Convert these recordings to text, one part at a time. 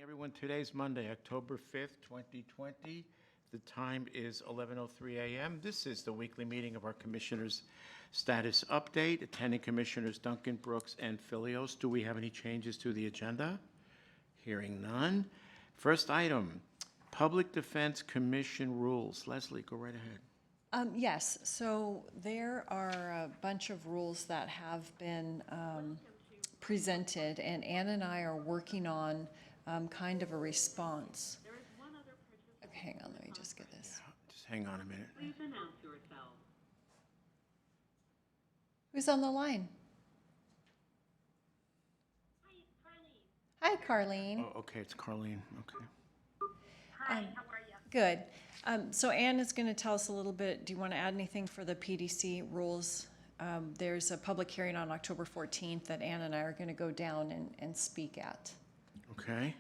Everyone, today's Monday, October 5th, 2020. The time is 11:03 a.m. This is the weekly meeting of our Commissioners' Status Update. Attending Commissioners Duncan, Brooks, and Filios. Do we have any changes to the agenda? Hearing none. First item, Public Defense Commission rules. Leslie, go right ahead. Yes, so there are a bunch of rules that have been presented, and Ann and I are working on kind of a response. Okay, hang on, let me just get this. Just hang on a minute. Please announce yourself. Who's on the line? Hi, Karlene. Oh, okay, it's Karlene. Okay. Hi, how are you? Good. So Ann is going to tell us a little bit. Do you want to add anything for the PDC rules? There's a public hearing on October 14th that Ann and I are going to go down and speak at. Okay.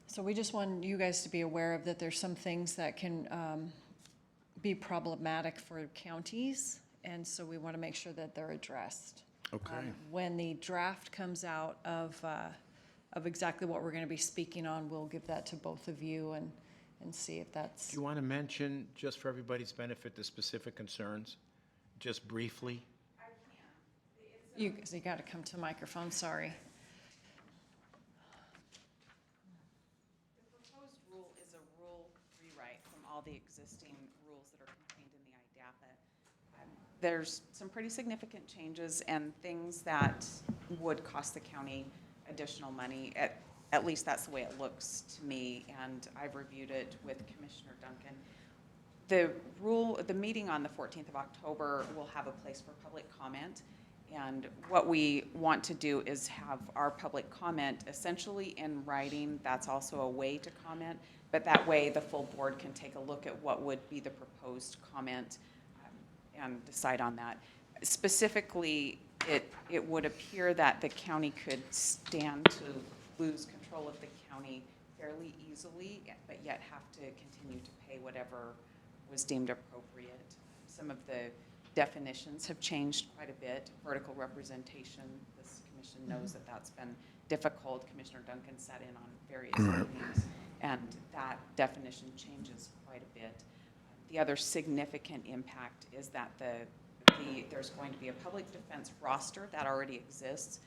So we just want you guys to be aware of that there's some things that can be problematic for counties, and so we want to make sure that they're addressed. Okay. When the draft comes out of exactly what we're going to be speaking on, we'll give that to both of you and see if that's... Do you want to mention, just for everybody's benefit, the specific concerns, just briefly? I can. You got to come to the microphone, sorry. The proposed rule is a rule rewrite from all the existing rules that are contained in the IDAPA. There's some pretty significant changes and things that would cost the county additional money. At least that's the way it looks to me, and I've reviewed it with Commissioner Duncan. The meeting on the 14th of October will have a place for public comment, and what we want to do is have our public comment essentially in writing. That's also a way to comment, but that way the full board can take a look at what would be the proposed comment and decide on that. Specifically, it would appear that the county could stand to lose control of the county fairly easily, but yet have to continue to pay whatever was deemed appropriate. Some of the definitions have changed quite a bit. Vertical representation, this commission knows that that's been difficult. Commissioner Duncan sat in on various meetings, and that definition changes quite a bit. The other significant impact is that there's going to be a public defense roster that already exists,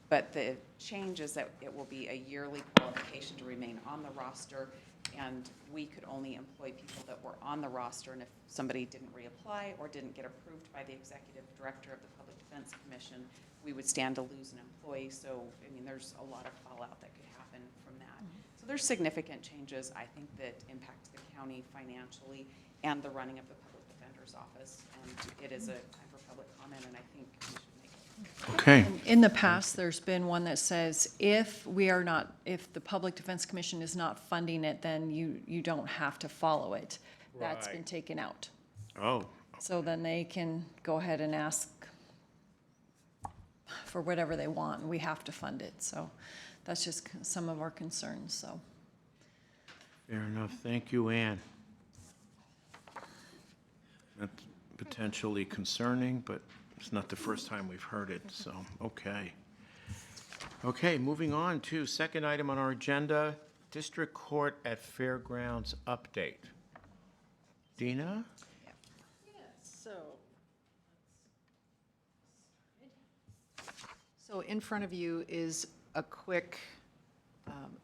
but the change is that it will be a yearly qualification to remain on the roster, and we could only employ people that were on the roster, and if somebody didn't reapply or didn't get approved by the executive director of the Public Defense Commission, we would stand to lose an employee. So, I mean, there's a lot of fallout that could happen from that. So there's significant changes, I think, that impact the county financially and the running of the Public Defender's Office, and it is a time for public comment, and I think we should make it. Okay. In the past, there's been one that says if the Public Defense Commission is not funding it, then you don't have to follow it. That's been Right. taken out. Oh, So then they can go ahead and ask for whatever they want, and we have to fund it. So that's just some of our concerns, so. fair enough. Thank you, Ann. That's potentially concerning, but it's not the first time we've heard it, so, okay. Okay, moving on to second item on our agenda, District Court at Fairgrounds update. Dina? So in front of you is a quick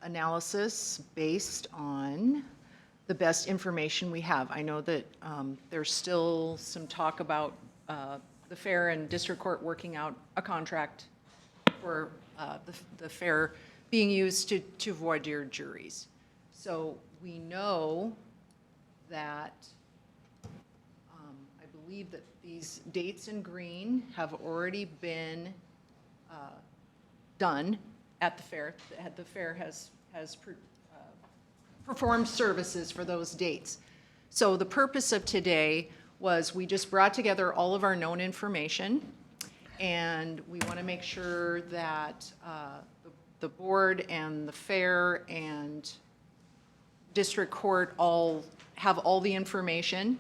analysis based on the best information we have. I know that there's still some talk about the fair and district court working out a contract for the fair being used to voir dire juries. So we know that I believe that these dates in green have already been done at the fair. The fair has performed services for those dates. So the purpose of today was we just brought together all of our known information, and we want to make sure that the board and the fair and district court all have all the information,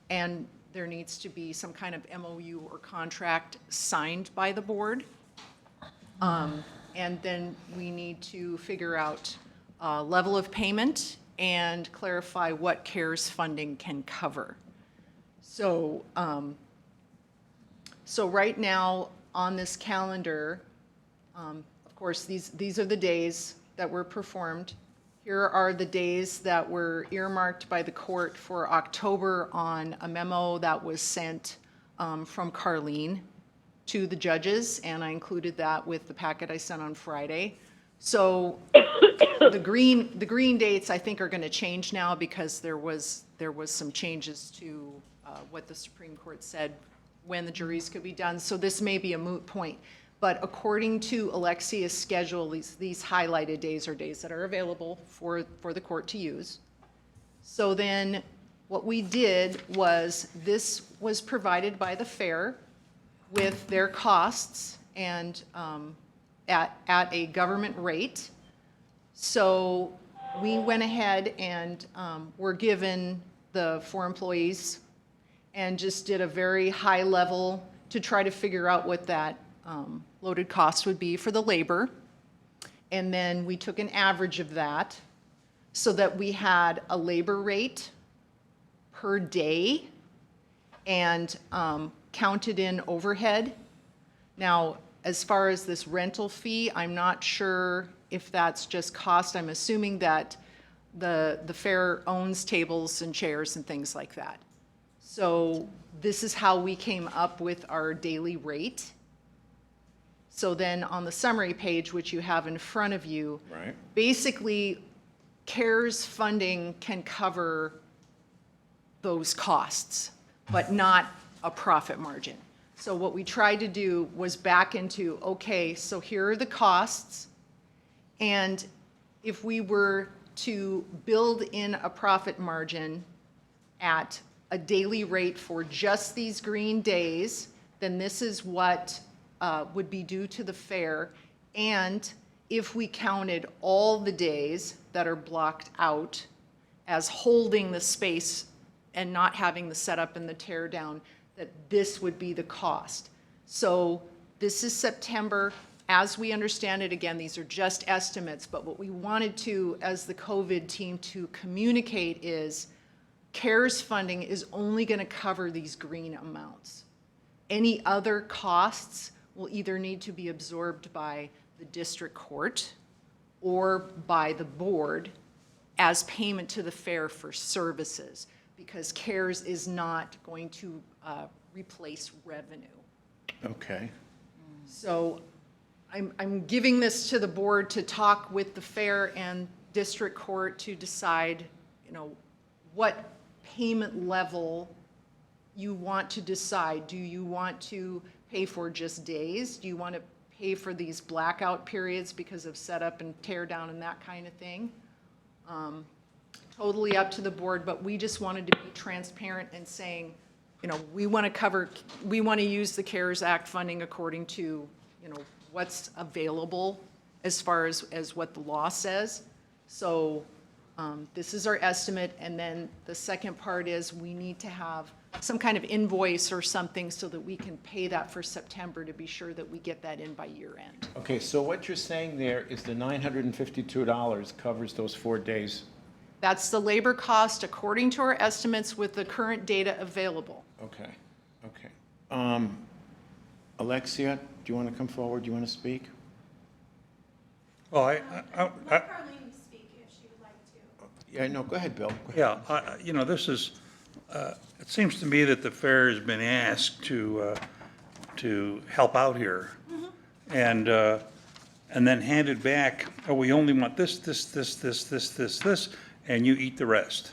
and there needs to be some kind of MOU or contract signed by the board. And then we need to figure out level of payment and clarify what CARES funding can cover. So, so right now on this calendar, of course, these are the days that were performed. Here are the days that were earmarked by the court for October on a memo that was sent from Karlene to the judges, and I included that with the packet I sent on Friday. So the green dates, I think, are going to change now because there was some changes to what the Supreme Court said when the juries could be done. So this may be a moot point. But according to Alexia's schedule, these highlighted days are days that are available for the court to use. So then what we did was, this was provided by the fair with their costs and at a government rate. So we went ahead and were given the 4 employees and just did a very high level to try to figure out what that loaded cost would be for the labor. And then we took an average of that so that we had a labor rate per day and counted in overhead. Now, as far as this rental fee, I'm not sure if that's just cost. I'm assuming that the fair owns tables and chairs and things like that. So this is how we came up with our daily rate. So then on the summary page, which you have in front of you, Right. basically CARES funding can cover those costs, but not a profit margin. So what we tried to do was back into, okay, so here are the costs, and if we were to build in a profit margin at a daily rate for just these green days, then this is what would be due to the fair. And if we counted all the days that are blocked out as holding the space and not having the setup and the tear down, that this would be the cost. So this is September. As we understand it, again, these are just estimates, but what we wanted to, as the COVID team, to communicate is CARES funding is only going to cover these green amounts. Any other costs will either need to be absorbed by the district court or by the board as payment to the fair for services, because CARES is not going to replace revenue. Okay. So I'm giving this to the board to talk with the fair and district court to decide, you know, what payment level you want to decide. Do you want to pay for just days? Do you want to pay for these blackout periods because of setup and tear down and that kind of thing? Totally up to the board, but we just wanted to be transparent and saying, you know, we want to use the CARES Act funding according to, you know, what's available as far as what the law says. So this is our estimate, and then the second part is we need to have some kind of invoice or something so that we can pay that for September to be sure that we get that in by year end. Okay, so what you're saying there is the $952 covers those 4 days. That's the labor cost according to our estimates with the current data available. Okay, okay. Alexcia, do you want to come forward? Do you want to speak? Well, Let Karlene speak if she would like to. Yeah, no, go ahead, Bill. Go ahead. yeah, you know, this is, it seems to me that the fair has been asked to help out here. And then handed back, oh, we only want this, and you eat the rest.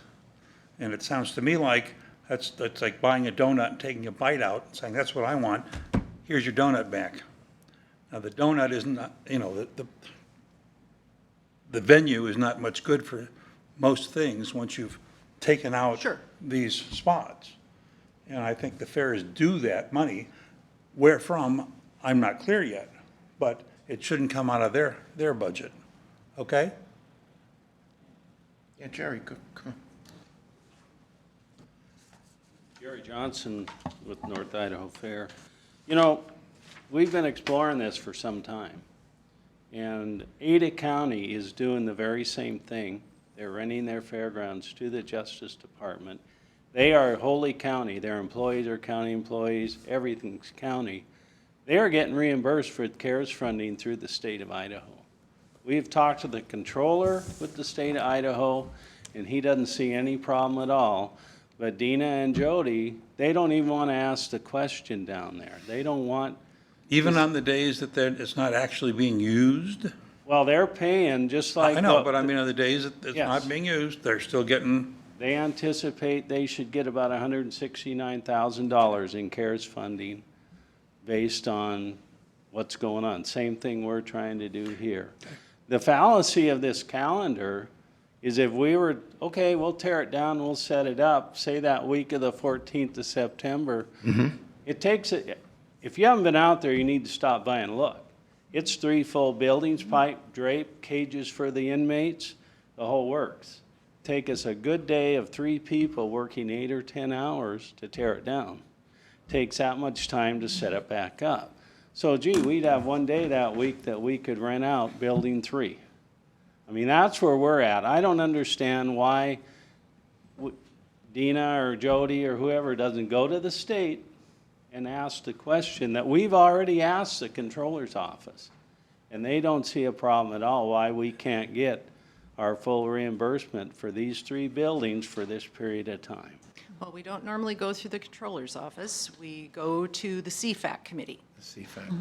And it sounds to me like that's like buying a donut and taking a bite out and saying, that's what I want. Here's your donut back. Now, the donut is not, you know, the venue is not much good for most things once you've taken out Sure. these spots. And I think the fair is due that money. Where from, I'm not clear yet, but it shouldn't come out of their budget, okay? Yeah, Jerry, come on. Gary Johnson with North Idaho Fair. You know, we've been exploring this for some time. And Ada County is doing the very same thing. They're renting their fairgrounds to the Justice Department. They are wholly county. Their employees are county employees. Everything's county. They are getting reimbursed for CARES funding through the state of Idaho. We've talked to the controller with the state of Idaho, and he doesn't see any problem at all. But Dina and Jody, they don't even want to ask the question down there. They don't want, Even on the days that it's not actually being used? well, they're paying just like. I know, what but I mean, on the days that it's Yes. not being used, they're still getting, They anticipate they should get about $169,000 in CARES funding based on what's going on. Same thing we're trying to do here. The fallacy of this calendar is if we were, okay, we'll tear it down, we'll set it up, say that week of the 14th of September. It takes, if you haven't been out there, you need to stop by and look. It's 3 full buildings, pipe, drape, cages for the inmates, the whole works. Take us a good day of 3 people working 8 or 10 hours to tear it down. Takes that much time to set it back up. So gee, we'd have one day that week that we could rent out building 3. I mean, that's where we're at. I don't understand why Dina or Jody or whoever doesn't go to the state and ask the question that we've already asked the controller's office. And they don't see a problem at all why we can't get our full reimbursement for these 3 buildings for this period of time. Well, we don't normally go through the controller's office. We go to the CFAC committee.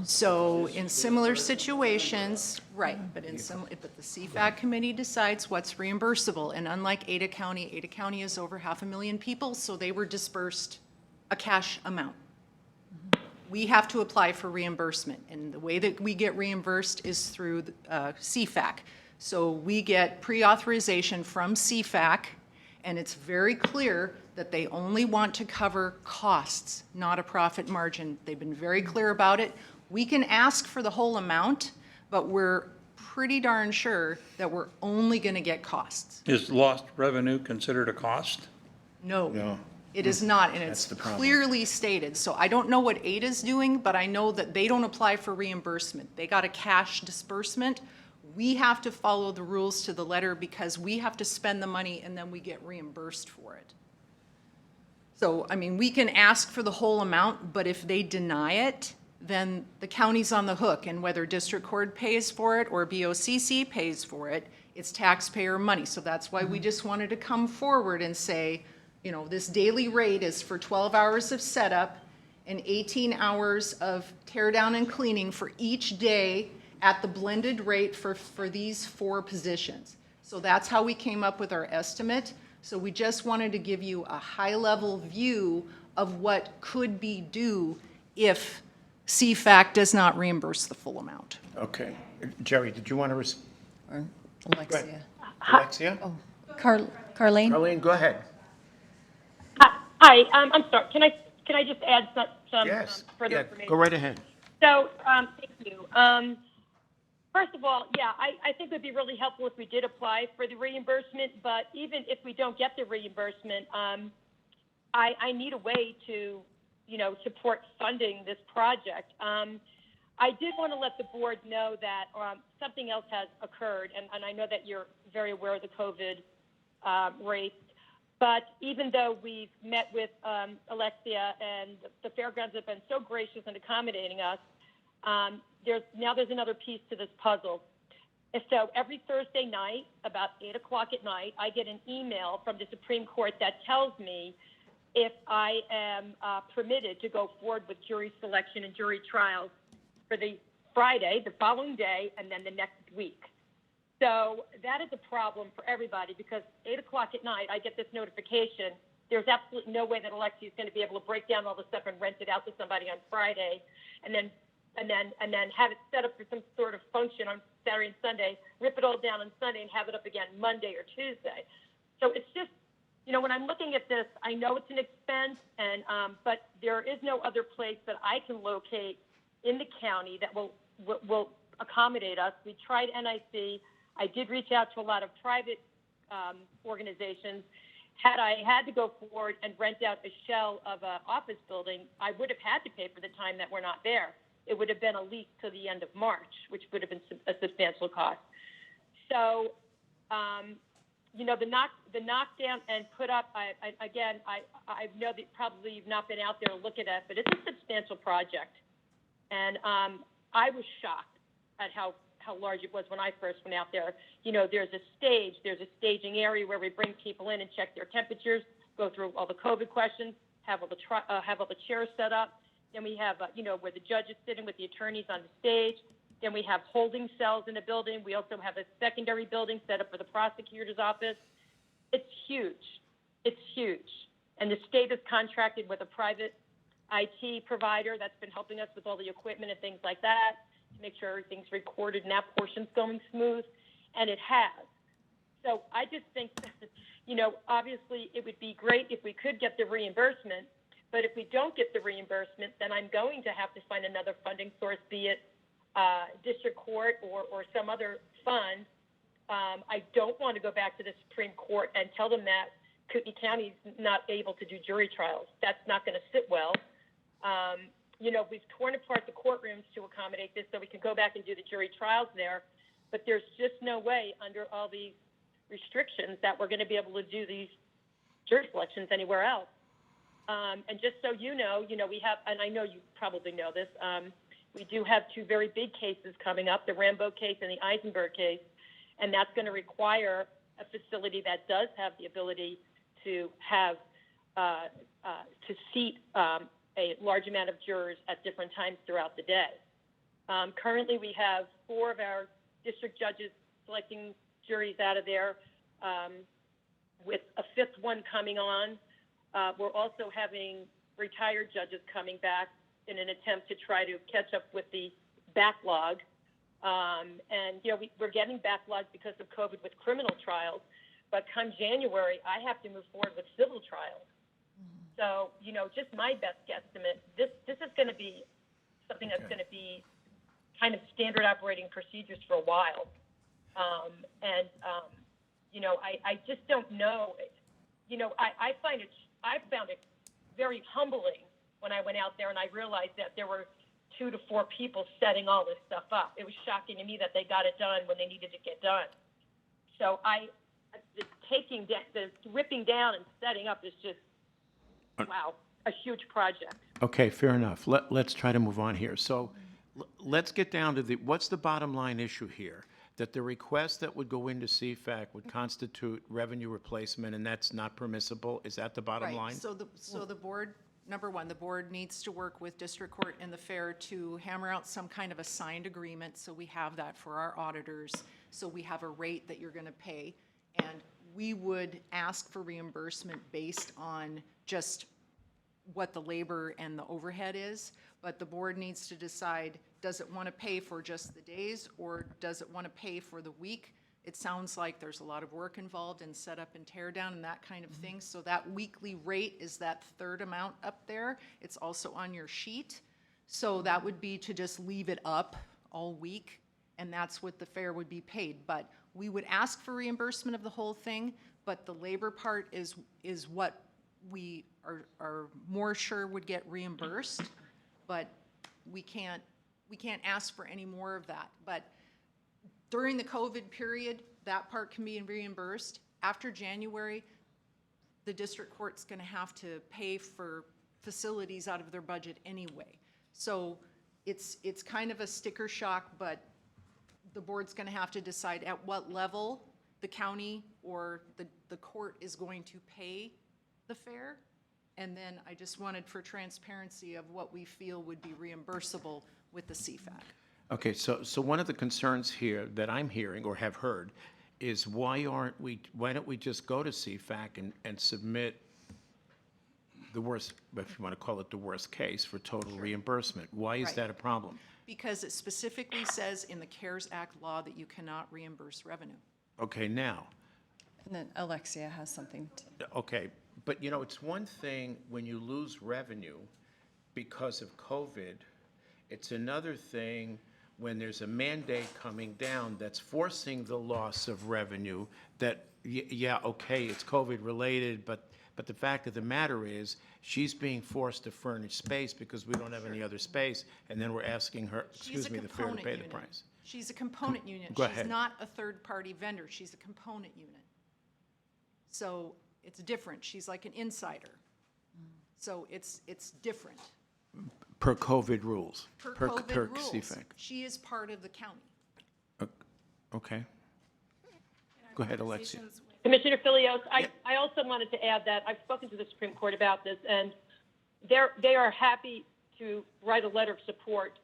So in similar situations, right, but the CFAC committee decides what's reimbursable. And unlike Ada County is over 500,000 people, so they were dispersed a cash amount. We have to apply for reimbursement, and the way that we get reimbursed is through CFAC. So we get pre-authorization from CFAC, and it's very clear that they only want to cover costs, not a profit margin. They've been very clear about it. We can ask for the whole amount, but we're pretty darn sure that we're only going to get costs. is lost revenue considered a cost? No. It is not, and That's it's the problem. clearly stated. So I don't know what Ada's doing, but I know that they don't apply for reimbursement. They got a cash disbursement. We have to follow the rules to the letter because we have to spend the money and then we get reimbursed for it. So, I mean, we can ask for the whole amount, but if they deny it, then the county's on the hook. And whether district court pays for it or BOCC pays for it, it's taxpayer money. So that's why we just wanted to come forward and say, you know, this daily rate is for 12 hours of setup and 18 hours of tear down and cleaning for each day at the blended rate for these 4 positions. So that's how we came up with our estimate. So we just wanted to give you a high-level view of what could be due if CFAC does not reimburse the full amount. Okay. Jerry, did you want to Or Alexcia. Alexcia? Oh, Karlene? Karlene, go ahead. Hi, I'm sorry. Can I just add some Yes. further Yeah, information? go right ahead. So, thank you. First of all, yeah, I think it would be really helpful if we did apply for the reimbursement, but even if we don't get the reimbursement, I need a way to, support funding this project. I did want to let the board know that something else has occurred, and I know that you're very aware of the COVID rates, but even though we've met with Alexcia and the Fairgrounds have been so gracious in accommodating us, there's another piece to this puzzle. And so every Thursday night, about 8 o'clock at night, I get an email from the Supreme Court that tells me if I am permitted to go forward with jury selection and jury trials for the Friday, the following day, and then the next week. So that is a problem for everybody because 8 o'clock at night, I get this notification. There's absolutely no way that Alexcia is going to be able to break down all the stuff and rent it out to somebody on Friday, and then have it set up for some sort of function on Saturday and Sunday, rip it all down on Sunday and have it up again Monday or Tuesday. So it's just, when I'm looking at this, I know it's an expense, but there is no other place that I can locate in the county that will accommodate us. We tried NIC. I did reach out to a lot of private organizations. Had I had to go forward and rent out a shell of an office building, I would have had to pay for the time that we're not there. it would have been a leak till the end of March, which would have been a substantial cost. So, the knockdown and put up, I know that probably you've not been out there to look at it, but it's a substantial project. And I was shocked at how large it was when I first went out there. There's a staging area where we bring people in and check their temperatures, go through all the COVID questions, have all the chairs set up. Then we have, where the judge is sitting with the attorneys on the stage. Then we have holding cells in the building. We also have a secondary building set up for the prosecutor's office. It's huge. It's huge. And the state is contracted with a private IT provider that's been helping us with all the equipment and things like that to make sure everything's recorded and that portion's going smooth. And it has. So I just think that, obviously it would be great if we could get the reimbursement. But if we don't get the reimbursement, then I'm going to have to find another funding source, be it district court or some other fund. I don't want to go back to the Supreme Court and tell them that Kootenai County is not able to do jury trials. That's not going to sit well. We've torn apart the courtrooms to accommodate this so we can go back and do the jury trials there. But there's just no way under all these restrictions that we're going to be able to do these jury selections anywhere else. And just so you know, we have, and I know you probably know this, we do have two very big cases coming up, the Rambo case and the Eisenberg case, and that's going to require a facility that does have the ability to have, to seat a large amount of jurors at different times throughout the day. Currently, we have 4 of our district judges selecting juries out of there, with a 5th one coming on. We're also having retired judges coming back in an attempt to try to catch up with the backlog. We're getting backlogged because of COVID with criminal trials, but come January, I have to move forward with civil trials. So, just my best guesstimate, this is going to be something that's going to be kind of standard operating procedures for a while. I just don't know. I found it very humbling when I went out there and I realized that there were 2 to 4 people setting all this stuff up. It was shocking to me that they got it done when they needed to get done. So the ripping down and setting up is just, wow, a huge project. Okay, fair enough. Let's try to move on here. So let's get down to what's the bottom line issue here? That the request that would go into CFAC would constitute revenue replacement, and that's not permissible? Is that the bottom Right. line? So the board, number one, the board needs to work with district court and the fair to hammer out some kind of a signed agreement, so we have that for our auditors, so we have a rate that you're gonna pay. And we would ask for reimbursement based on just what the labor and the overhead is, but the board needs to decide, does it want to pay for just the days, or does it want to pay for the week? It sounds like there's a lot of work involved in setup and tear down and that kind of thing, so that weekly rate is that 3rd amount up there. It's also on your sheet, so that would be to just leave it up all week, and that's what the fair would be paid. But we would ask for reimbursement of the whole thing, but the labor part is what we are more sure would get reimbursed, but we can't ask for any more of that. But during the COVID period, that part can be reimbursed. After January, the district court's gonna have to pay for facilities out of their budget anyway. So it's kind of a sticker shock, but the board's gonna have to decide at what level the county or the court is going to pay the fair. And then I just wanted for transparency of what we feel would be reimbursable with the CFAC. Okay, so one of the concerns here that I'm hearing or have heard is why don't we just go to CFAC and submit the worst, if you want to call it the worst case, for total reimbursement? Why is Right. that a problem? Because it specifically says in the CARES Act law that you cannot reimburse revenue. Okay, now, And then Alexcia has something to. okay, but it's one thing when you lose revenue because of COVID. It's another thing when there's a mandate coming down that's forcing the loss of revenue that, yeah, okay, it's COVID related, but But the fact of the matter is, she's being forced to furnish space because we don't have any other space, and then we're asking her, She's a the fair to component pay the unit. price. She's a component unit. go ahead. She's not a third-party vendor. She's a component unit. So it's different. She's like an insider. So it's different. Per COVID rules. Per COVID rules. CFAC. She is part of the county. Okay. Go ahead, Alexcia. Commissioner Filios, Yep. I also wanted to add that I've spoken to the Supreme Court about this, and they are happy to write a letter of support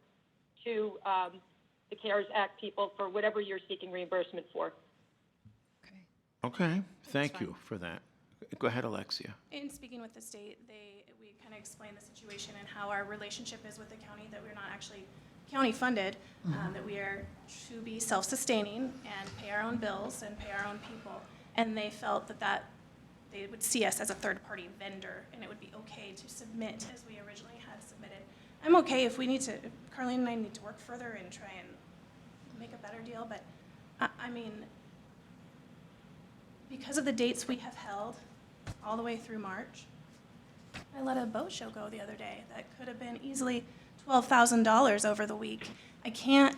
to the CARES Act people for whatever you're seeking reimbursement for. Okay. Okay, thank you for that. Go ahead, Alexcia. In speaking with the state, we kind of explained the situation and how our relationship is with the county, that we're not actually county-funded, that we are to be self-sustaining and pay our own bills and pay our own people. And they felt that they would see us as a third-party vendor, and it would be okay to submit as we originally had submitted. I'm okay if Karlene and I need to work further and try and make a better deal, but I mean, because of the dates we have held all the way through March, I let a boat show go the other day that could have been easily $12,000 over the week. I can't,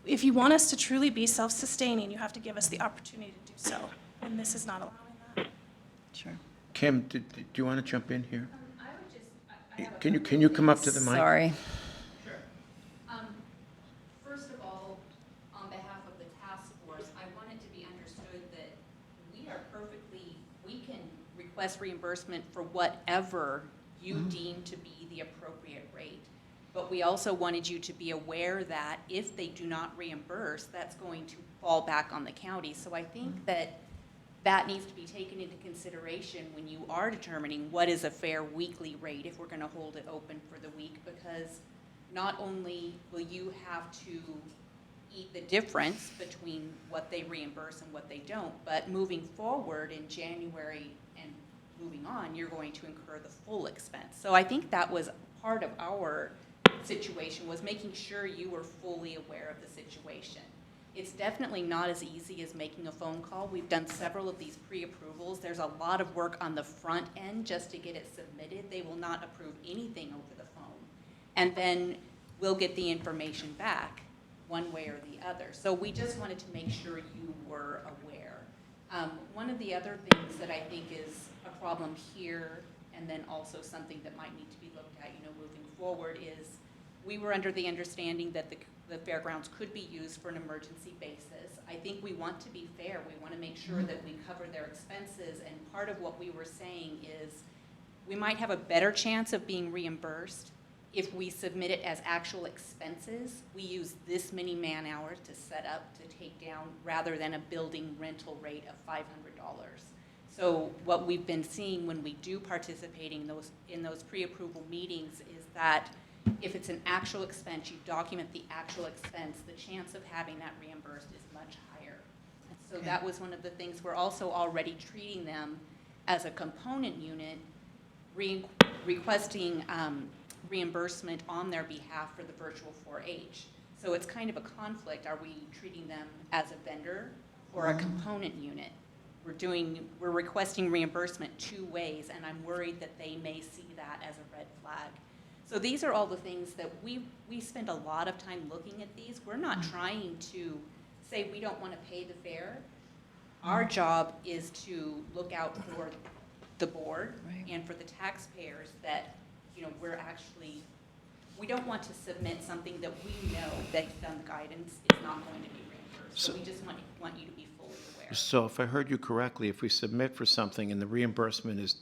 if you want us to truly be self-sustaining, you have to give us the opportunity to do so, and this is not allowing that. Sure. Kim, do you want to jump in here? I would just, I have a Can you come up to the mic? Sorry. Sure. First of all, on behalf of the task force, I want it to be understood that we can request reimbursement for whatever you deem to be the appropriate rate. But we also wanted you to be aware that if they do not reimburse, that's going to fall back on the county. So I think that that needs to be taken into consideration when you are determining what is a fair weekly rate if we're going to hold it open for the week, because not only will you have to eat the difference between what they reimburse and what they don't, but moving forward in January and moving on, you're going to incur the full expense. So I think that was part of our situation, was making sure you were fully aware of the situation. It's definitely not as easy as making a phone call. We've done several of these pre-approvals. There's a lot of work on the front end just to get it submitted. They will not approve anything over the phone. And then we'll get the information back one way or the other. So we just wanted to make sure you were aware. One of the other things that I think is a problem here, and then also something that might need to be looked at, moving forward, is we were under the understanding that the fairgrounds could be used for an emergency basis. I think we want to be fair. We want to make sure that we cover their expenses, and part of what we were saying is we might have a better chance of being reimbursed if we submit it as actual expenses. We use this many man-hours to set up, to take down, rather than a building rental rate of $500. So what we've been seeing when we do participate in those pre-approval meetings is that if it's an actual expense, you document the actual expense, the chance of having that reimbursed is much higher. And so that was one of the things. We're also already treating them as a component unit, requesting reimbursement on their behalf for the virtual 4-H. So it's kind of a conflict. Are we treating them as a vendor or a component unit? We're requesting reimbursement two ways, and I'm worried that they may see that as a red flag. So these are all the things that we spend a lot of time looking at these. We're not trying to say we don't want to pay the fare. Our job is to look out for the board and for the taxpayers that, we don't want to submit something that we know, based on the guidance, is not going to be reimbursed. So we just want you to be fully aware. So if I heard you correctly, if we submit for something and the reimbursement is,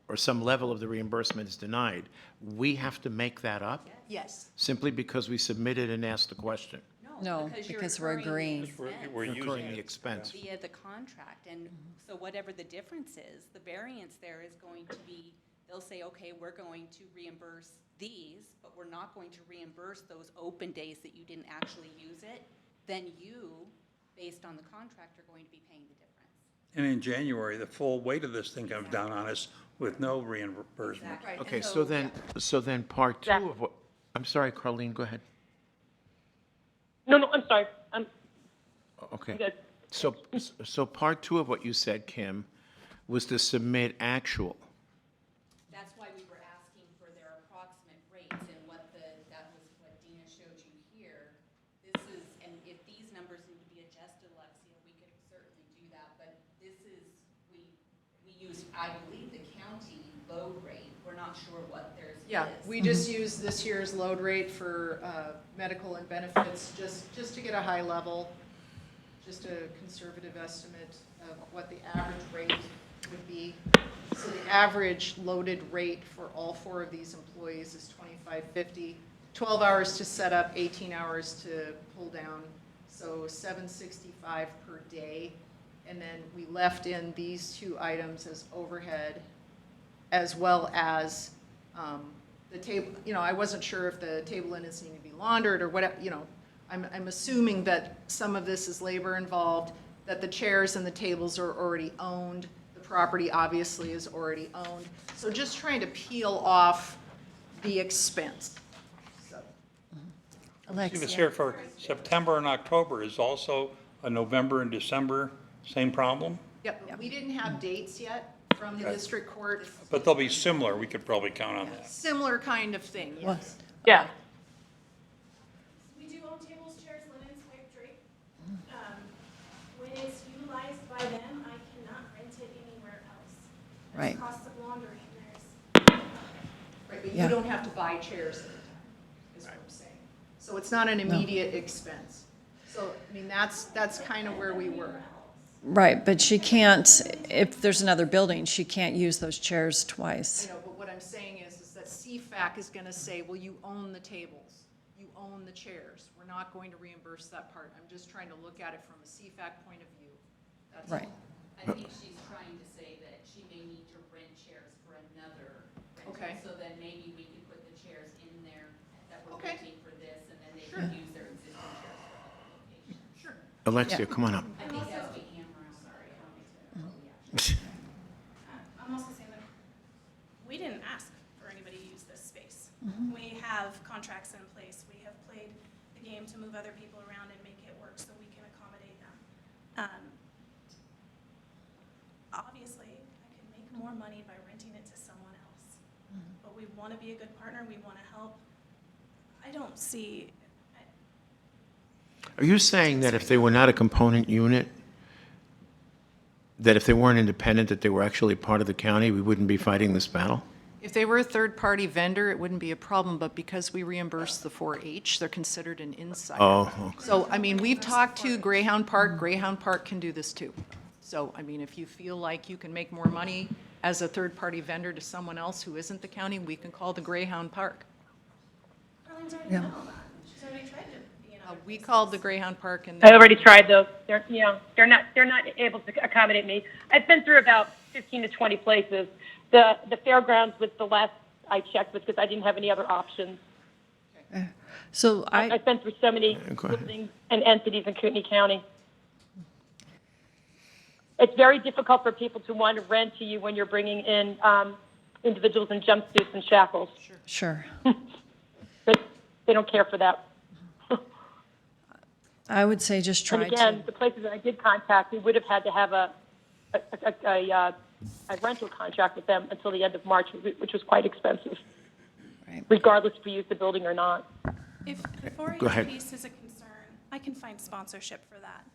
or some level of the reimbursement is denied, we have to make that up? Yes. Simply because we submitted and asked the question? No, you're because we're incurring the agreeing. expense We're Incurring using the it. expense. via the contract. And so whatever the difference is, the variance there is going to be, they'll say, okay, we're going to reimburse these, but we're not going to reimburse those open days that you didn't actually use it. Then you, based on the contract, are going to be paying the difference. And in January, the full weight of this thing comes down on us with no reimbursement. Exactly. Okay, And so then part two of what, I'm sorry, Karlene, go ahead. No, I'm sorry. I'm Okay. good. So part two of what you said, Kim, was to submit actual. That's why we were asking for their approximate rates and that was what Dina showed you here. This is, and if these numbers need to be adjusted, Alexcia, we could certainly do that, but this is, we use, I believe, the county load rate. We're not sure what theirs is. Yeah, we just use this year's load rate for medical and benefits, just to get a high level, just a conservative estimate of what the average rate would be. So the average loaded rate for all 4 of these employees is $25.50, 12 hours to set up, 18 hours to pull down, so $765 per day. And then we left in these 2 items as overhead, as well as the table. You know, I wasn't sure if the table linens need to be laundered or what, you know. I'm assuming that some of this is labor involved, that the chairs and the tables are already owned. The property obviously is already owned. So just trying to peel off the expense, so. See, if it's Alexcia. here for September and October, is also a November and December, same problem? Yep, we didn't have dates yet from the district court. But they'll be similar, we could probably count on that. Similar kind of thing, yes. Yeah. We do own tables, chairs, linens, wipe, drape. When it's utilized by them, I cannot rent it anywhere else. Right. There's costs of laundering, there's, Right, but Yeah. you don't have to buy chairs every time, is what I'm saying. So it's not an immediate expense. So, I mean, that's kind of where we were. Right, but she can't, if there's another building, she can't use those chairs twice. You know, but what I'm saying is that CFAC is gonna say, well, you own the tables, you own the chairs. We're not going to reimburse that part. I'm just trying to look at it from a CFAC point of view. That's all. Right. I think she's trying to say that she may need to rent chairs for another rental. Okay. So then maybe we could put the chairs in there that we're Okay. renting for this, and then they can use their existing chairs for other locations. Sure. Alexia, come on up. I think as we hammer out, sorry, I don't mean to, I'm also saying that we didn't ask for anybody to use this space. We have contracts in place. We have played the game to move other people around and make it work so we can accommodate them. Obviously, I could make more money by renting it to someone else. But we want to be a good partner. We want to help. I don't see, Are you saying that if they were not a component unit, that if they weren't independent, that they were actually part of the county, we wouldn't be fighting this battle? If they were a third-party vendor, it wouldn't be a problem, but because we reimburse the 4-H, they're considered an insider. Oh, okay. So, I mean, we've talked to Greyhound Park can do this too. So, I mean, if you feel like you can make more money as a third-party vendor to someone else who isn't the county, we can call the Greyhound Park. Karlene's already done all that. She's already tried to be in other We places. called the Greyhound Park and. I already tried those. They're, you know, they're not able to accommodate me. I've been through about 15 to 20 places. The Fairgrounds was the last I checked with because I didn't have any other options. So I've been through so many Go ahead. buildings and entities in Kootenai County. It's very difficult for people to want to rent to you when you're bringing in individuals in jumpsuits and shackles. Sure. They don't care for that. I would say just And try again, to, the places that I did contact, we would have had to have a rental contract with them until the end of March, which was quite expensive, right. regardless if we use the building or not. If the 4-H Go ahead. piece is a concern, I can find sponsorship for that.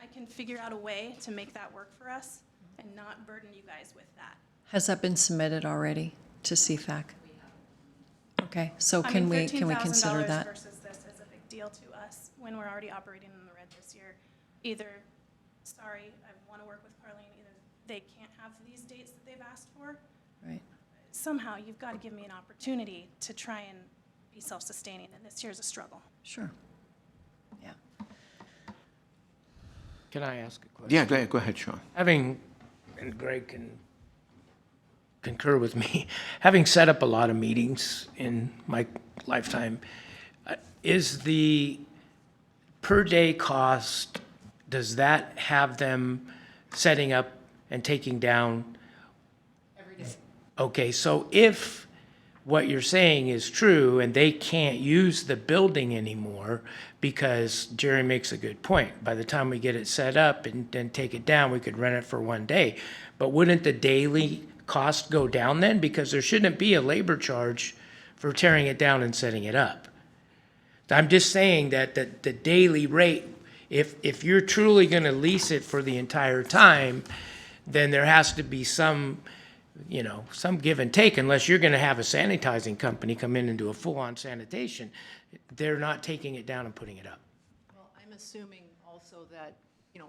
I can figure out a way to make that work for us and not burden you guys with that. Has that been submitted already to CFAC? Okay, so I can mean, we consider $13,000 that? versus this is a big deal to us when we're already operating in the red this year. Either, sorry, I want to work with Karlene, either they can't have these dates that they've asked for. Right. Somehow, you've got to give me an opportunity to try and be self-sustaining, and this year's a struggle. Sure. Yeah. Can I ask a question? Yeah, go ahead, Shawn. Having, and Greg can concur with me, having set up a lot of meetings in my lifetime, is the per-day cost, does that have them setting up and taking down? Every day. Okay, so if what you're saying is true, and they can't use the building anymore because Jerry makes a good point. By the time we get it set up and then take it down, we could rent it for one day. But wouldn't the daily cost go down then? Because there shouldn't be a labor charge for tearing it down and setting it up. I'm just saying that the daily rate, if you're truly gonna lease it for the entire time, then there has to be some, some give and take, unless you're gonna have a sanitizing company come in and do a full-on sanitation. They're not taking it down and putting it up. Well, I'm assuming also that,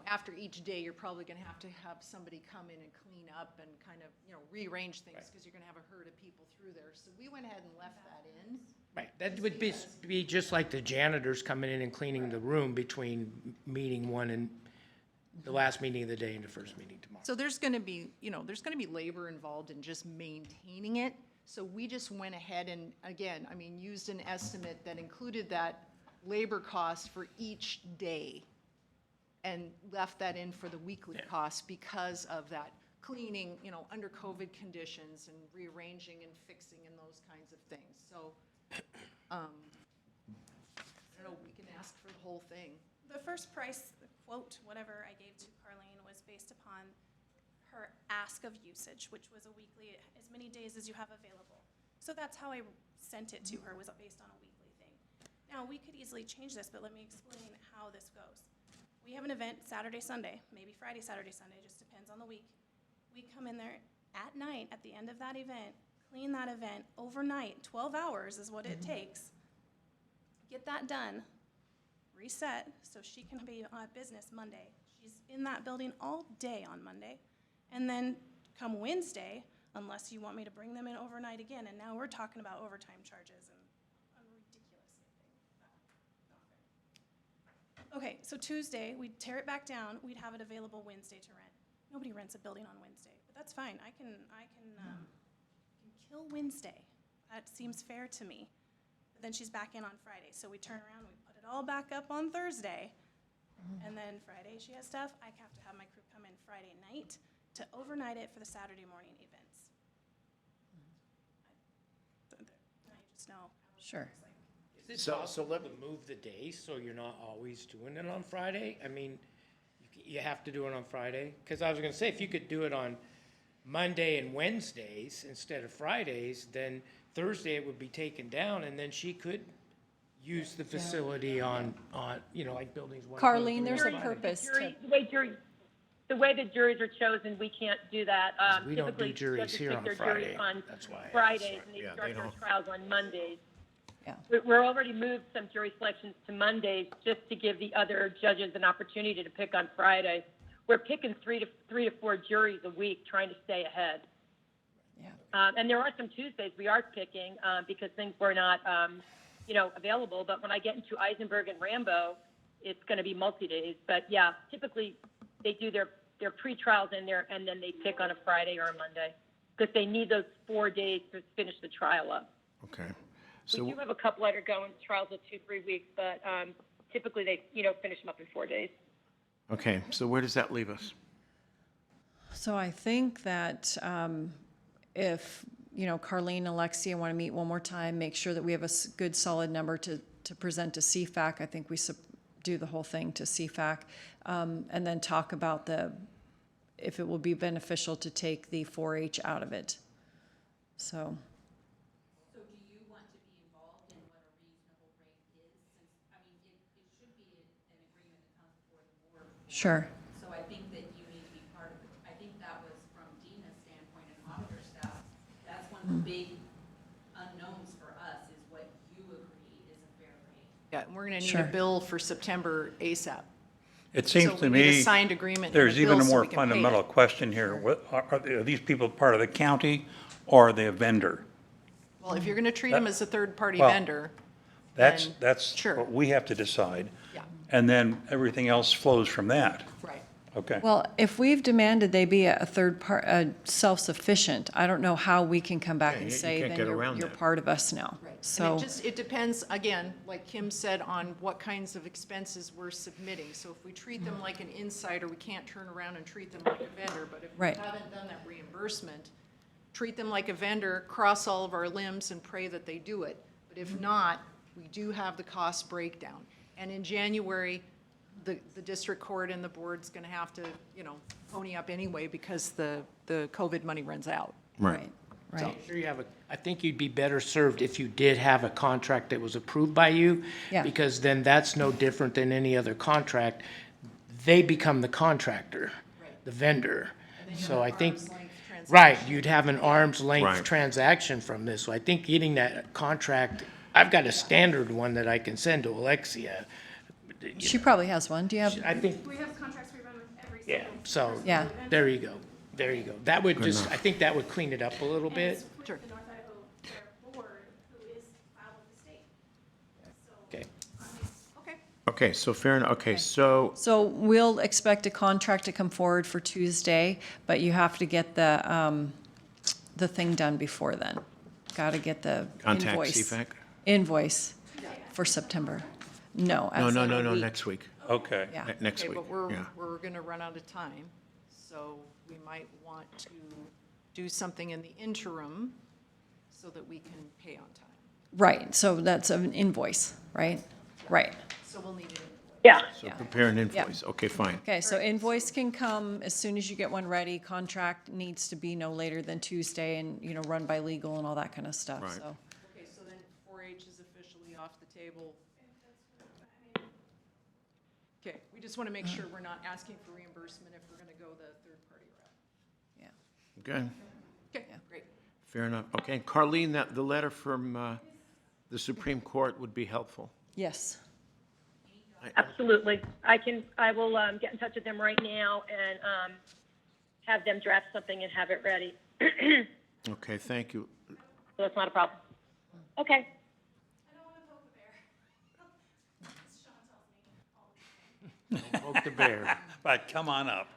after each day, you're probably gonna have to have somebody come in and clean up and kind of, rearrange things, because you're gonna have a herd of people through there. So we went ahead and left that in. Right, that would be just like the janitors coming in and cleaning the room between meeting one and the last meeting of the day and the first meeting tomorrow. So there's gonna be, there's gonna be labor involved in just maintaining it. So we just went ahead and, again, used an estimate that included that labor cost for each day and left that in for the weekly costs because of that cleaning, under COVID conditions and rearranging and fixing and those kinds of things. So, I don't know, we can ask for the whole thing. The first price, the quote, whatever I gave to Karlene was based upon her ask of usage, which was a weekly, as many days as you have available. So that's how I sent it to her, was based on a weekly thing. Now, we could easily change this, but let me explain how this goes. We have an event Saturday, Sunday, maybe Friday, Saturday, Sunday, just depends on the week. We come in there at night, at the end of that event, clean that event overnight, 12 hours is what it takes. Get that done, reset, so she can be on business Monday. She's in that building all day on Monday. And then come Wednesday, unless you want me to bring them in overnight again, and now we're talking about overtime charges and a ridiculous thing. Okay, so Tuesday, we'd tear it back down, we'd have it available Wednesday to rent. Nobody rents a building on Wednesday, but that's fine. I can kill Wednesday. That seems fair to me. But then she's back in on Friday, so we turn around, we put it all back up on Thursday, and then Friday she has stuff. I have to have my crew come in Friday night to overnight it for the Saturday morning events. Now you just know. Sure. Is it possible to move the days so you're not always doing it on Friday? You have to do it on Friday? Because I was gonna say, if you could do it on Monday and Wednesdays instead of Fridays, then Thursday it would be taken down, and then she could use the facility on, like buildings 1, 2, and Karlene, 3 there's a on Friday. purpose to, The way the juries are chosen, we can't do that. We don't do Typically, juries judges here pick on their Friday. juries on That's why I asked. Fridays, and they Yeah, start they their don't. trials on Mondays. yeah. We're already moved some jury selections to Mondays just to give the other judges an opportunity to pick on Friday. We're picking three to four juries a week, trying to stay ahead. Yeah. And there are some Tuesdays we are picking because things were not, available. But when I get into Eisenberg and Rambo, it's going to be multi-days. But yeah, typically they do their pre-trials in there, and then they pick on a Friday or a Monday because they need those 4 days to finish the trial up. Okay. We So, do have a couple that are going trials of 2-3 weeks, but typically they, finish them up in 4 days. okay, so where does that leave us? So I think that if, Karlene, Alexcia want to meet one more time, make sure that we have a good solid number to present to CFAC. I think we do the whole thing to CFAC, and then talk about if it will be beneficial to take the 4-H out of it. So, So do you want to be involved in what a reasonable rate is? Since, it should be an agreement that comes before the board. sure. So I think that you need to be part of it. I think that was from Dina's standpoint and auditor staff. That's one of the big unknowns for us is what you agree is a fair rate. Yeah, and we're gonna need Sure. a bill for September ASAP. It seems So to we need a me, signed agreement and there's a even bill a so more we can pay it. fundamental question here. Are these people part of the county or are they a vendor? Well, if you're gonna treat them as a third-party Well, vendor, That's, then that's sure. what we have to decide. Yeah. And then everything else flows from that. right. Okay. Well, if we've demanded they be a self-sufficient, I don't know how we can come back Yeah, and you say, can't then get you're around that. part of us now. Right. So, And it depends, again, like Kim said, on what kinds of expenses we're submitting. So if we treat them like an insider, we can't turn around and treat them like a vendor. But if we Right. haven't done that reimbursement, treat them like a vendor, cross all of our limbs and pray that they do it. But if not, we do have the cost breakdown. And in January, the district court and the board's gonna have to, pony up anyway because the COVID money runs out. Right, right. Sure you have I think you'd be better served if you did have a contract that was approved by you. Yeah. Because then that's no different than any other contract. They become the contractor, the vendor. So I think, Arm's length transaction. right, you'd have an arm's Right. length transaction from this. So I think getting that contract, I've got a standard one that I can send to Alexcia. She probably has one. Do you have? I think, We have contracts we run with every yeah, single. so. Yeah. There you go. There you go. That would just, I think that would clean it up a little And bit. it's with the North Idaho Fair Board, who is filed with the state. So, Okay. Okay. Okay, so fair enough. Okay, so, So we'll expect a contract to come forward for Tuesday, but you have to get the thing done before then. Got to get the contact invoice. CFAC? Invoice for September. No. No, as no, in no, a no, week. next week. Okay. Yeah. Next Okay, week, but we're, yeah. we're gonna run out of time, so we might want to do something in the interim so that we can pay on time. Right, so that's an invoice, right? Right. So we'll need it. Yeah. So prepare an invoice. Okay, fine. Okay, so invoice can come as soon as you get one ready. Contract needs to be no later than Tuesday and, run by legal and all that kind of stuff, Right. so. Okay, so then 4-H is officially off the table. Okay, we just want to make sure we're not asking for reimbursement if we're going to go the third-party route. Yeah. Okay, Okay, great. fair enough. Okay, Karlene, the letter from the Supreme Court would be helpful. Yes. Absolutely. I will get in touch with them right now and have them draft something and have it ready. Okay, thank you. So that's not a problem. Okay. Poke the bear. But come on up.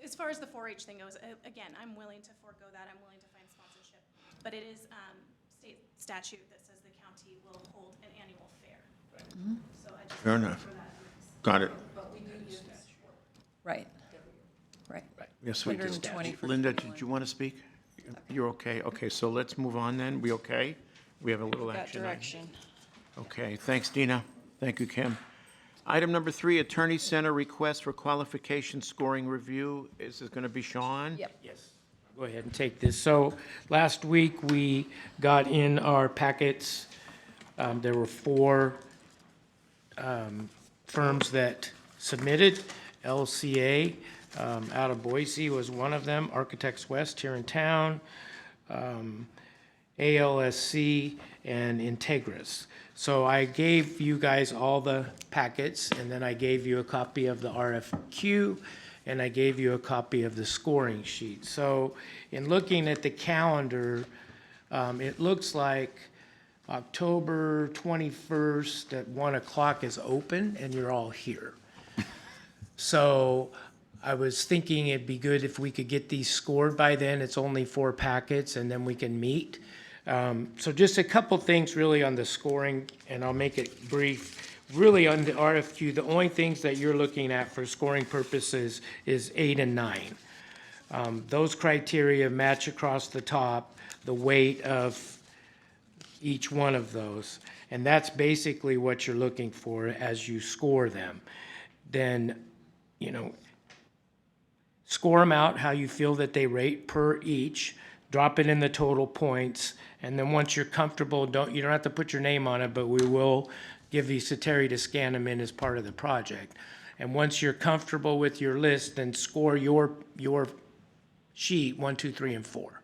As far as the 4-H thing goes, again, I'm willing to forego that. I'm willing to find sponsorship. But it is state statute that says the county will hold an annual fair. So I just. Fair enough. Got it. Right. Right. Yes, we do. 120 for Linda, 21. did you want to speak? You're okay? Okay, so let's move on then. We okay? We have a little Got action. item. direction. Okay, thanks, Dina. Thank you, Kim. Item number 3, Attorney Center request for qualification scoring review. Is this going to be Shawn? Yep. Yes, I'll go ahead and take this. So last week, we got in our packets, there were 4 firms that submitted. LCA out of Boise was one of them, Architects West here in town, ALSC, and Integris. So I gave you guys all the packets, and then I gave you a copy of the RFQ, and I gave you a copy of the scoring sheet. So in looking at the calendar, it looks like October 21st at 1 o'clock is open, and you're all here. So I was thinking it'd be good if we could get these scored by then. It's only 4 packets, and then we can meet. So just a couple things really on the scoring, and I'll make it brief. Really on the RFQ, the only things that you're looking at for scoring purposes is 8 and 9. Those criteria match across the top, the weight of each one of those. And that's basically what you're looking for as you score them. Then, score them out how you feel that they rate per each, drop it in the total points, and then once you're comfortable, you don't have to put your name on it, but we will give these to Terry to scan them in as part of the project. And once you're comfortable with your list, then score your sheet 1, 2, 3, and 4.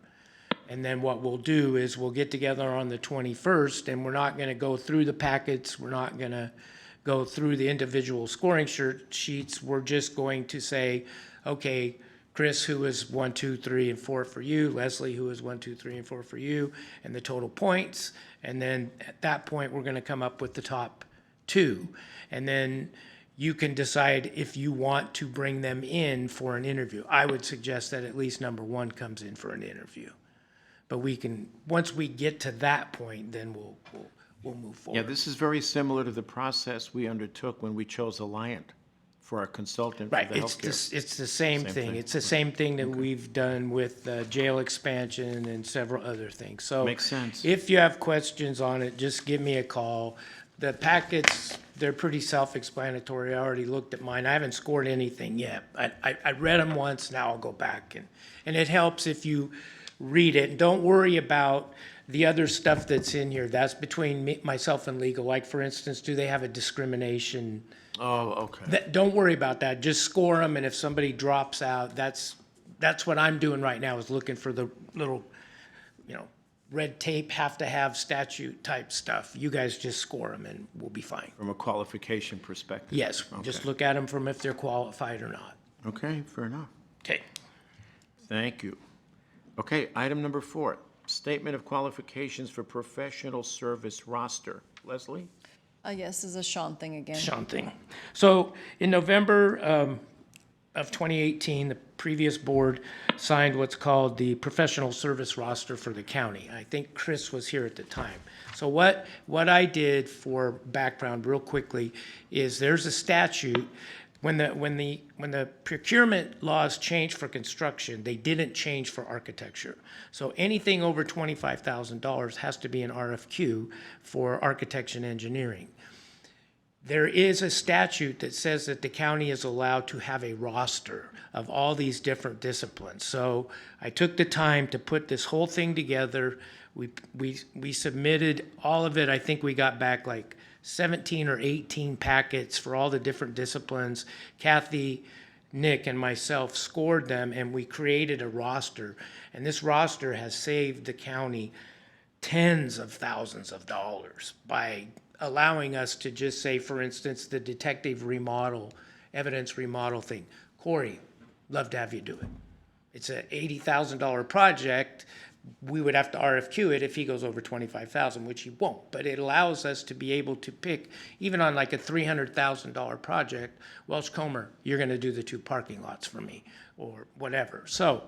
And then what we'll do is we'll get together on the 21st, and we're not gonna go through the packets, we're not gonna go through the individual scoring sheets, we're just going to say, okay, Chris, who is 1, 2, 3, and 4 for you, Leslie, who is 1, 2, 3, and 4 for you, and the total points, and then at that point, we're gonna come up with the top 2. And then you can decide if you want to bring them in for an interview. I would suggest that at least number 1 comes in for an interview. But we can, once we get to that point, then we'll move forward. Yeah, this is very similar to the process we undertook when we chose Alliant for our consultant for Right, the it's healthcare. it's the same Same thing. thing. It's the same thing that we've done with jail expansion and several other things. So. Makes sense. If you have questions on it, just give me a call. The packets, they're pretty self-explanatory. I already looked at mine. I haven't scored anything yet. I read them once, now I'll go back. And it helps if you read it. Don't worry about the other stuff that's in here. That's between me, myself and legal. Like, for instance, do they have a discrimination? Oh, okay. Don't worry about that. Just score them, and if somebody drops out, that's what I'm doing right now, is looking for the little, red tape, have to have statute type stuff. You guys just score them and we'll be fine. From a qualification perspective. Yes, just Okay. look at them from if they're qualified or not. Okay, fair enough. Okay. Thank you. Okay, item number 4, statement of qualifications for professional service roster. Leslie? Yes, this is a Shawn thing again. Shawn thing. So in November of 2018, the previous board signed what's called the professional service roster for the county. I think Chris was here at the time. So what I did, for background real quickly, is there's a statute. When the procurement laws changed for construction, they didn't change for architecture. So anything over $25,000 has to be an RFQ for architecture and engineering. There is a statute that says that the county is allowed to have a roster of all these different disciplines. So I took the time to put this whole thing together. We submitted all of it. I think we got back like 17 or 18 packets for all the different disciplines. Kathy, Nick, and myself scored them, and we created a roster. And this roster has saved the county tens of thousands of dollars by allowing us to just say, for instance, the detective remodel, evidence remodel thing. Corey, love to have you do it. It's a $80,000 project. We would have to RFQ it if he goes over 25,000, which he won't. But it allows us to be able to pick, even on like a $300,000 project, Welch Comer, you're going to do the 2 parking lots for me, or whatever. So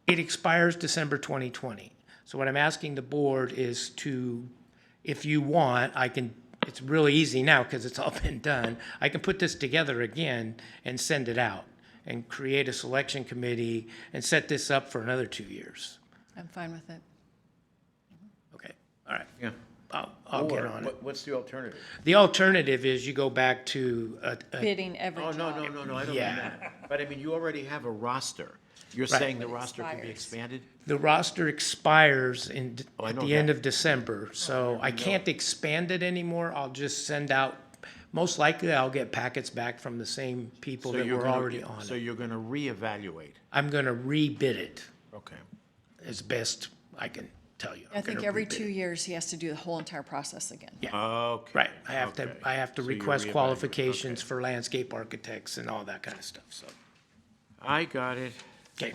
it expires December 2020. So what I'm asking the board is to, if you want, it's really easy now because it's all been done. I can put this together again and send it out and create a selection committee and set this up for another 2 years. I'm fine with it. Okay, all right. Yeah. I'll get on it. What's the alternative? The alternative is you go back to a Bidding every Oh, job. no, I don't mean Yeah. that. But I mean, you already have a roster. You're Right. saying the roster can be Expires. expanded? The roster expires Oh, I at know the end that. of December, so I can't expand it anymore. I'll just send out, most likely I'll get packets back from the same people So that you're were gonna- already on So it. you're going to reevaluate? I'm gonna rebid it Okay. as best I can tell you. I I'm think gonna every rebid 2 it. years, he has to do the whole entire process again. Yeah. Okay. Right, I have to Okay. So you're request reevaluating. qualifications Okay. for landscape architects and all that kind of stuff, so, I got it. okay.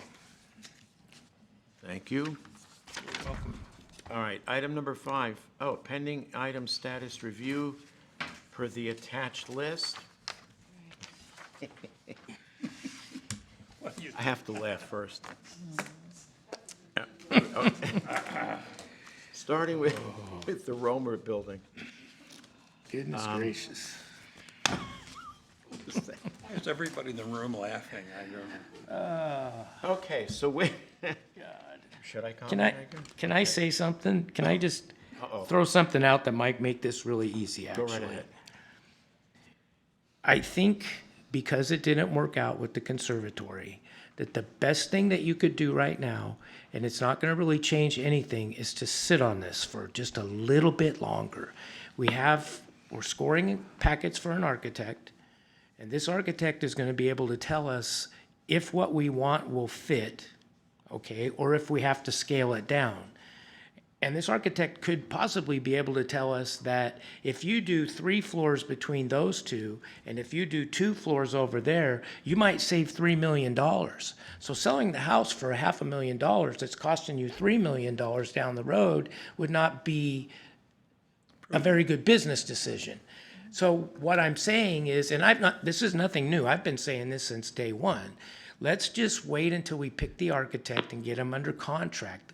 Thank you. Welcome. All right, item number 5. Oh, pending item status review per the attached list. I have to laugh first. Starting with the Romer Building. Goodness gracious. Is everybody in the room laughing? I don't know. Okay, so wait. Should I Can comment? can I say something? Can I just Uh-oh. throw something out that might make this really easy, Go actually? right ahead. I think because it didn't work out with the conservatory, that the best thing that you could do right now, and it's not gonna really change anything, is to sit on this for just a little bit longer. We're scoring packets for an architect, and this architect is gonna be able to tell us if what we want will fit, okay, or if we have to scale it down. And this architect could possibly be able to tell us that if you do 3 floors between those two, and if you do 2 floors over there, you might save $3 million. So selling the house for $500,000 that's costing you $3 million down the road would not be a very good business decision. So what I'm saying is, and this is nothing new, I've been saying this since day one. Let's just wait until we pick the architect and get him under contract.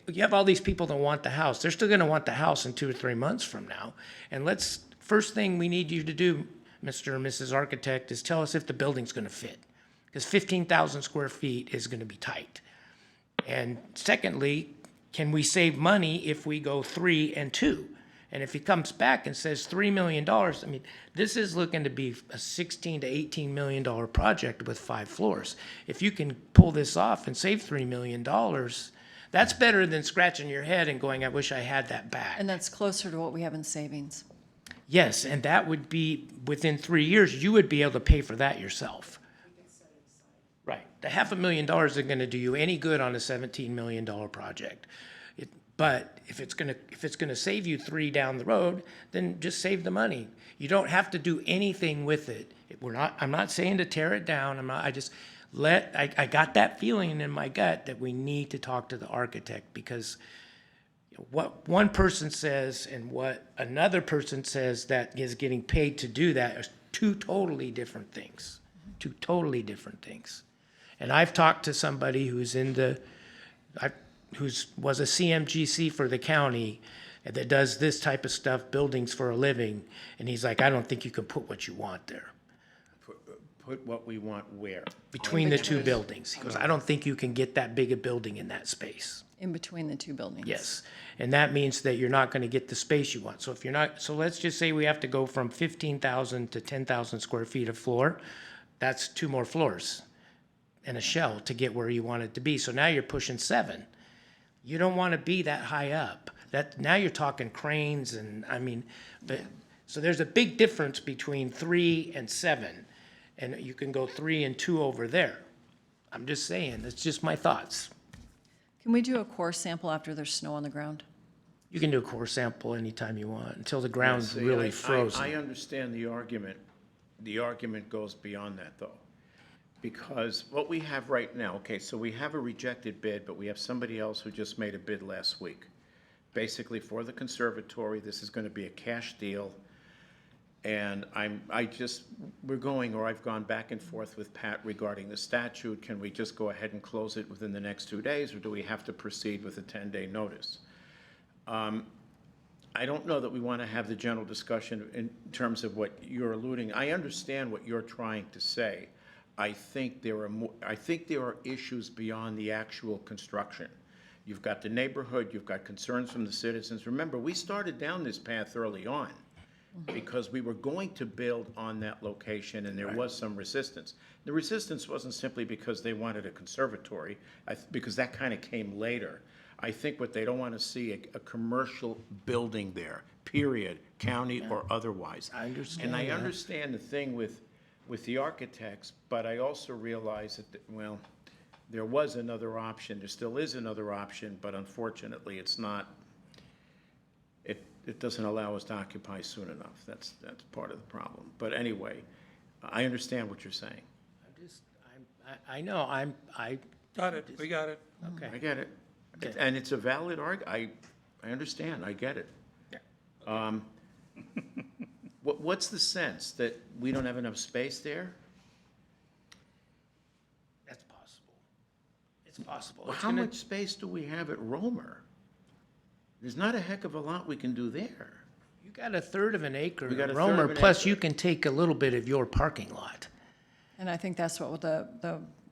You have all these people that want the house. They're still gonna want the house in 2 or 3 months from now. And first thing we need you to do, Mr. and Mrs. Architect, is tell us if the building's gonna fit. Because 15,000 square feet is gonna be tight. And secondly, can we save money if we go 3 and 2? And if he comes back and says $3 million, I mean, this is looking to be a $16 to $18 million project with 5 floors. If you can pull this off and save $3 million, that's better than scratching your head and going, I wish I had that back. And that's closer to what we have in savings. Yes, and that would be, within 3 years, you would be able to pay for that yourself. Right. The $500,000 isn't gonna do you any good on a $17 million project. But if it's gonna save you 3 down the road, then just save the money. You don't have to do anything with it. I'm not saying to tear it down, I got that feeling in my gut that we need to talk to the architect, because what one person says and what another person says that is getting paid to do that are 2 totally different things. 2 totally different things. And I've talked to somebody who's was a CMGC for the county that does this type of stuff, buildings for a living, and he's like, I don't think you can put what you want there. Put what we want where? Between the 2 buildings. He goes, I don't think you can get that big a building in that space. In between the 2 buildings. Yes, and that means that you're not gonna get the space you want. So if you're not, so let's just say we have to go from 15,000 to 10,000 square feet of floor. That's 2 more floors and a shell to get where you want it to be. So now you're pushing 7. You don't wanna be that high up. Now you're talking cranes and, so there's a big difference between 3 and 7. And you can go 3 and 2 over there. I'm just saying, that's just my thoughts. Can we do a core sample after there's snow on the ground? You can do a core sample anytime you want, until the ground's See, really I frozen. understand the argument. The argument goes beyond that, though. Because what we have right now, okay, so we have a rejected bid, but we have somebody else who just made a bid last week. Basically, for the conservatory, this is gonna be a cash deal. And I've gone back and forth with Pat regarding the statute. Can we just go ahead and close it within the next 2 days, or do we have to proceed with a 10-day notice? I don't know that we want to have the general discussion in terms of what you're alluding. I understand what you're trying to say. I think there are issues beyond the actual construction. You've got the neighborhood, you've got concerns from the citizens. Remember, we started down this path early on because we were going to build on that location, and there was some resistance. The resistance wasn't simply because they wanted a conservatory, because that kind of came later. I think what they don't want to see a commercial building there, period, county or otherwise. I understand And I that. understand the thing with the architects, but I also realize that, well, there was another option, there still is another option, but unfortunately, it's not, it doesn't allow us to occupy soon enough. That's part of the problem. But anyway, I understand what you're saying. I know, Got it, we got it. okay. I get it. Okay. And it's a valid I understand, I get it. What's the sense, that we don't have enough space there? That's possible. It's possible. Well, It's how gonna- much space do we have at Romer? There's not a heck of a lot we can do there. You got 1/3 of an acre We got in 1/3 of Romer, an plus acre. you can take a little bit of your parking lot. And I think that's what the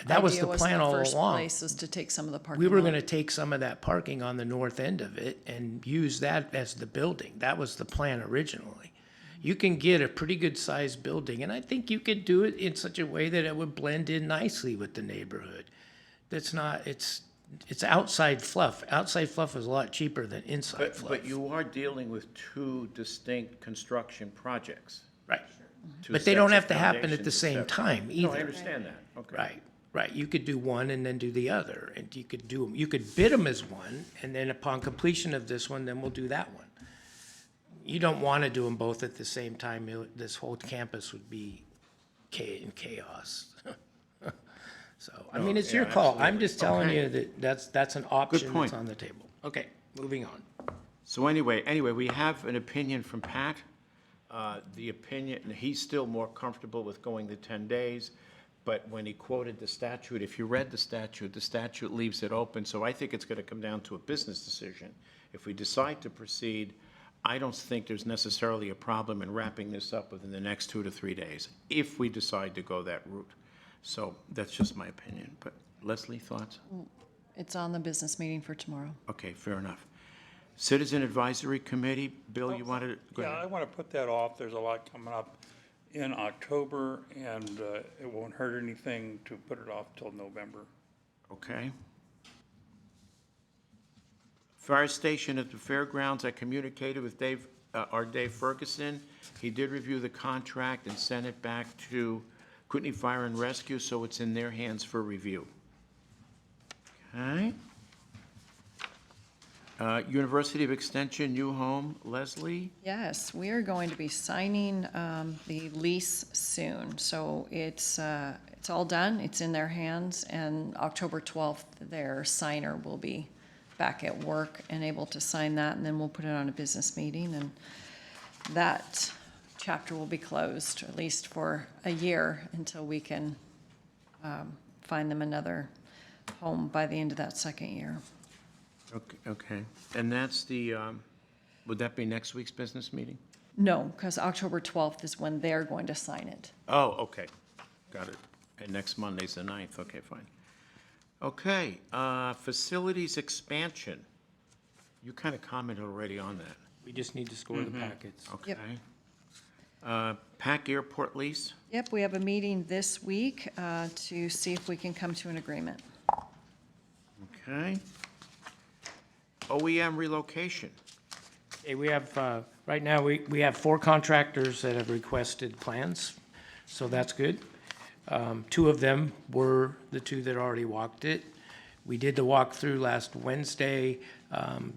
That was idea the was plan in the all first along. place, was to take some of the parking We were lot. gonna take some of that parking on the north end of it and use that as the building. That was the plan originally. You can get a pretty good sized building, and I think you could do it in such a way that it would blend in nicely with the neighborhood. That's not, it's outside fluff. Outside fluff is a lot cheaper than inside fluff. But you are dealing with 2 distinct construction projects. Right. 2 But they don't sets have of to happen at foundations, the same et cetera. time No, either. I understand that, okay. Right. You could do one and then do the other, and you could bid them as one, and then upon completion of this one, then we'll do that one. You don't want to do them both at the same time. This whole campus would be in chaos. So, I mean, it's your yeah, call. I'm absolutely. just telling Okay. you that that's an option point. that's on the table. Okay, moving on. So anyway, we have an opinion from Pat. The opinion, he's still more comfortable with going the 10 days, but when he quoted the statute, if you read the statute leaves it open, so I think it's gonna come down to a business decision. If we decide to proceed, I don't think there's necessarily a problem in wrapping this up within the next 2 to 3 days, if we decide to go that route. So that's just my opinion. But Leslie, thoughts? It's on the business meeting for tomorrow. Okay, fair enough. Citizen Advisory Committee, Bill, you wanted to, go Yeah, I ahead. want to put that off. There's a lot coming up in October, and it won't hurt anything to put it off till November. Okay. Fire station at the Fairgrounds, I communicated with Dave Ferguson. He did review the contract and sent it back to Kootenai Fire and Rescue, so it's in their hands for review. Okay. University of Extension, new home, Leslie? Yes, we are going to be signing the lease soon. So it's all done, it's in their hands, and October 12th, their signer will be back at work and able to sign that, and then we'll put it on a business meeting, and that chapter will be closed, at least for a year, until we can find them another home by the end of that second year. Okay. And that's the, would that be next week's business meeting? No, because October 12th is when they're going to sign it. Oh, okay, got it. And next Monday's the 9th, okay, fine. Okay, facilities expansion. You kind of commented already on that, We just need to score the packets. okay? Yep. PAC airport lease, Yep, we have a meeting this week to see if we can come to an agreement. okay? OEM relocation, Okay, we have, right now, we have 4 contractors that have requested plans, so that's good. 2 of them were the 2 that already walked it. We did the walkthrough last Wednesday.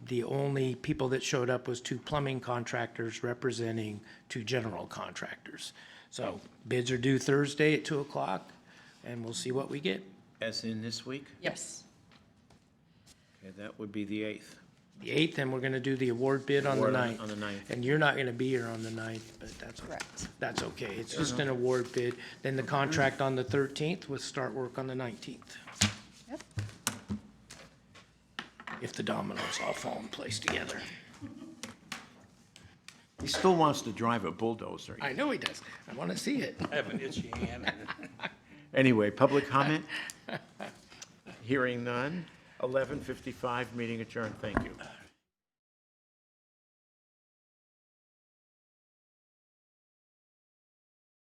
The only people that showed up was 2 plumbing contractors representing 2 general contractors. So bids are due Thursday at 2 o'clock, and we'll see what we get. as in this week? Yes. Okay, that would be the 8th. The 8th, and we're gonna do the award bid on the Award 9th. on the 9th. And you're not gonna be here on the 9th, but Correct. that's okay. It's just an award bid. Then the contract on the 13th, with start work on the 19th. Yep. If the dominoes all fall in place together. He still wants to drive a bulldozer. I know he does. I wanna see it. I have an itchy hand. Anyway, public comment? Hearing none. 11:55, meeting adjourned, thank you.